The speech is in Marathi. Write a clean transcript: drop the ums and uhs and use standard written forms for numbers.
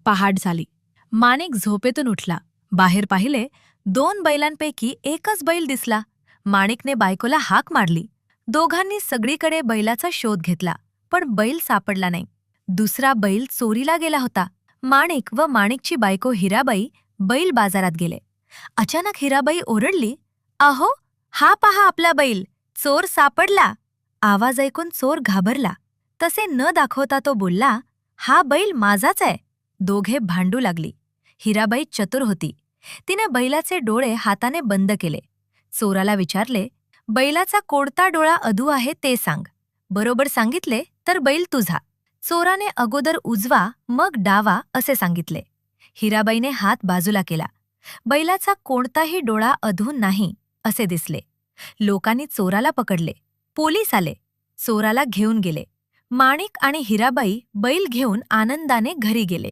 पहाट झाली. माणिक झोपेतून उठला. बाहेर पाहिले, 2 बैलांपैकी एकच बैल दिसला. माणिकने बायकोला हाक मारली. दोघांनी सगळीकडे बैलाचा शोध घेतला, पण बैल सापडला नाही. दुसरा बैल चोरीला गेला होता. माणिक व माणिकची बायको हिराबाई बैल बाजारात गेले. अचानक हिराबाई ओरडली, "अहो, हा पहा आपला बैल, चोर सापडला." आवाज ऐकून चोर घाबरला. तसे न दाखवता तो बोलला, "हा बैल माझाच आहे." दोघे भांडू लागली. हिराबाई चतुर होती. तिने बैलाचे डोळे हाताने बंद केले. चोराला विचारले, "बैलाचा कोणता डोळा अधू आहे ते सांग." बरोबर सांगितले तर बैल तुझा. चोराने अगोदर उजवा मग डावा असे सांगितले. हिराबाईने हात बाजूला केला. बैलाचा कोणताही डोळा अधू नाही असे दिसले. लोकांनी चोराला पकडले. पोलीस आले. चोराला घेऊन गेले. माणिक आणि हिराबाई बैल घेऊन आनंदाने घरी गेले.